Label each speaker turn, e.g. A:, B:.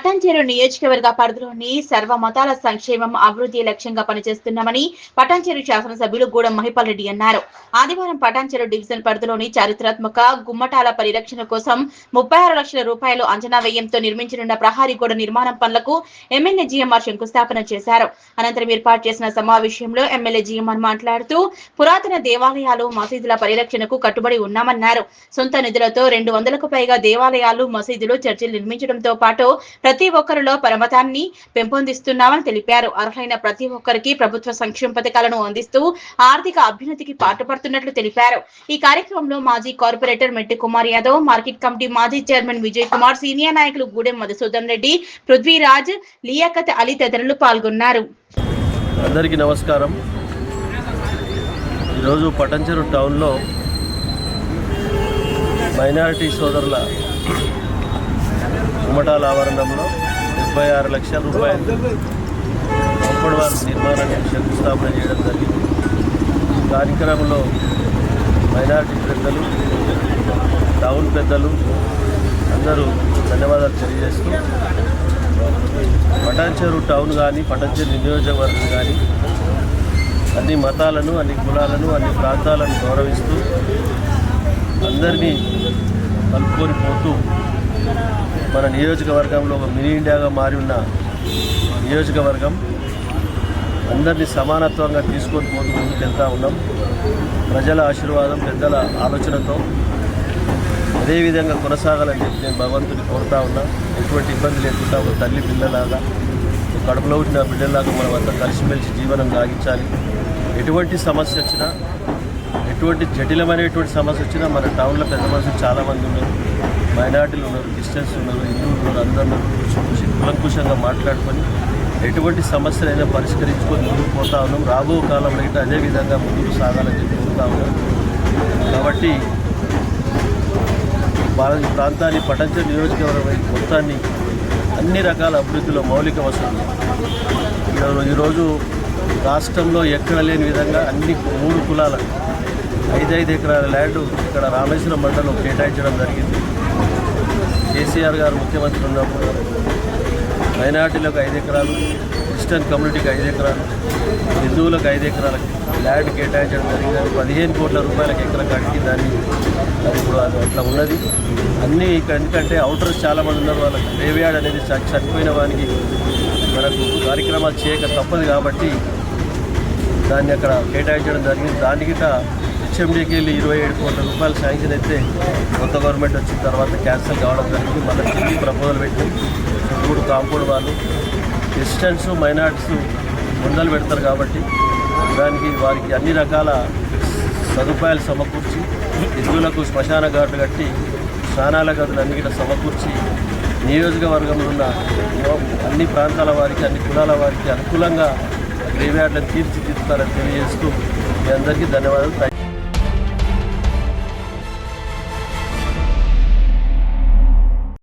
A: పటాన్చెరు నియోజకవర్గ పరిధిలోని సర్వ మతాల సంక్షేమం అభివృద్ధి లక్ష్యంగా పనిచేస్తున్నామని పటాన్చెరు శాసనసభ్యులు గూడెం మహిపాల్ రెడ్డి అన్నారు. ఆదివారం పటాన్చెరు డివిజన్ పరిధిలోని చారిత్రాత్మక గుమ్మటాల పరిరక్షణ కోసం 36 లక్షల రూపాయలు అంచనా వ్యయంతో నిర్మించనున్న ప్రహారీ గోడ నిర్మాణం పనులకు ఎమ్మెల్యే జీఎంఆర్ శంకుస్థాపన చేశారు. అనంతరం ఏర్పాటు చేసిన సమావేశంలో ఎమ్మెల్యే జీఎంఆర్ మాట్లాడుతూ పురాతన దేవాలయాలు మసీదుల పరిరక్షణకు కట్టుబడి ఉన్నామన్నారు. సొంత నిధులతో 200కు పైగా దేవాలయాలు మసీదులు చర్చిలు నిర్మించడంతో పాటు ప్రతి ఒక్కరిలో పరమతాన్ని పెంపొందిస్తున్నామని తెలిపారు. అర్హులైన ప్రతి ఒక్కరికి ప్రభుత్వ సంక్షేమ పథకాలను అందిస్తూ ఆర్థిక అభ్యున్నతికి పాటుపడుతున్నట్లు తెలిపారు. ఈ కార్యక్రమంలో మాజీ corporator Metti Kumar Yadav, market committee మాజీ చైర్మన్ విజయ్ కుమార్, సీనియర్ నాయకులు గూడెం మధుసూదన్ రెడ్డి, పృథ్వీరాజ్, లియాఖత్ అలీ తదితరులు పాల్గొన్నారు.
B: అందరికీ నమస్కారం. ఈరోజు పటాన్చెరు టౌన్లో మైనారిటీ సోదరుల గుమ్మటాల ఆవరణంలో 76 లక్షల రూపాయలు కాంపౌండ్ వాల్ నిర్మాణానికి శంకుస్థాపన చేయడం జరిగింది. కార్యక్రమంలో మైనారిటీ పెద్దలు, టౌన్ పెద్దలు అందరూ ధన్యవాదాలు తెలియజేస్తూ పటాన్చెరు టౌన్ కానీ పటాన్చెరు నియోజకవర్గం కానీ అన్ని మతాలను, అన్ని కులాలను, అన్ని ప్రాంతాలను గౌరవిస్తూ అందరినీ కలుపుకొని పోతూ మన నియోజకవర్గంలో ఒక మినీ ఇండియాగా మారి ఉన్న నియోజకవర్గం అందరినీ సమానత్వంగా తీసుకొని పోతూ ముందుకెళ్తూ ఉన్నాం. ప్రజల ఆశీర్వాదం, పెద్దల ఆలోచనతో అదేవిధంగా కొనసాగాలని చెప్పి నేను భగవంతుని కోరుతా ఉన్నా. ఎటువంటి ఇబ్బంది లేకుండా ఒక తల్లి పిల్లలాగా, కడుపులో ఉంచిన బిడ్డలాగా మనం అంతా కలిసిమెలిసి జీవనం సాగించాలి. ఎటువంటి సమస్య వచ్చినా, ఎటువంటి జటిలమైనటువంటి సమస్య వచ్చినా మన టౌన్లో పెద్ద మనుషులు చాలామంది ఉన్నారు. మైనార్టీలు ఉన్నారు, క్రిస్టియన్స్ ఉన్నారు, హిందువులు ఉన్నారు. అందరూ కులంకుశంగా మాట్లాడుకొని ఎటువంటి సమస్యలైనా పరిష్కరించుకొని ముందుకు పోతా ఉన్నాం. రాబో కాలంలో అయితే అదేవిధంగా ముందుకు సాగాలని చెప్పి కోరుతా ఉన్నాం. కాబట్టి ఈ ప్రాంతాన్ని పటాన్చెరు నియోజకవర్గం మొత్తాన్ని అన్ని రకాల అభివృద్ధిలో మౌలిక వసతులు ఈరోజు రాష్ట్రంలో ఎక్కడ లేని విధంగా అన్ని 3 కులాలకు 5 ఎకరాల ల్యాండ్ ఇక్కడ రామేశ్వరం మండలం కేటాయించడం జరిగింది. కేసీఆర్ గారు ముఖ్యమంత్రి ఉన్నప్పుడు మైనార్టీలకు 5 ఎకరాలు, క్రిస్టియన్ కమ్యూనిటీకి 5 ఎకరాలు, హిందువులకు 5 ఎకరాల ల్యాండ్ కేటాయించడం జరిగింది. 15 కోట్ల రూపాయలకు ఎకరం కట్టి దాన్ని అది ఇప్పుడు అట్లా ఉన్నది. అన్నీ ఇక్కడ ఎందుకంటే అవుటర్స్ చాలామంది ఉన్నారు. వాళ్ళకి గ్రేవ్యార్డ్ అనేది చనిపోయిన వారికి మనకు కార్యక్రమాలు చేయక తప్పదు కాబట్టి దాన్ని అక్కడ కేటాయించడం జరిగింది. దానికి హెచ్ఎండికి వెళ్ళి 27 కోట్ల రూపాయలు శాంక్షన్ అయితే కొత్త గవర్నమెంట్ వచ్చిన తర్వాత క్యాన్సిల్ కావడం జరిగింది. మళ్ళీ తిరిగి ప్రపోజల్ పెట్టి 3 కాంపౌండ్ వాళ్ళు క్రిస్టియన్స్, మైనార్టీస్ ముందలు పెడతారు కాబట్టి దానికి వారికి అన్ని రకాల సదుపాయాలు సమకూర్చి, హిందువులకు శ్మశాన ఘాట్లు కట్టి స్నానాల గదులు అన్ని కూడా సమకూర్చి నియోజకవర్గంలో ఉన్న అన్ని ప్రాంతాల వారికి, అన్ని కులాల వారికి అనుకూలంగా గ్రేవ్యార్డ్లను తీర్చిదిద్దుతారని తెలియజేస్తూ మీ అందరికీ ధన్యవాదాలు.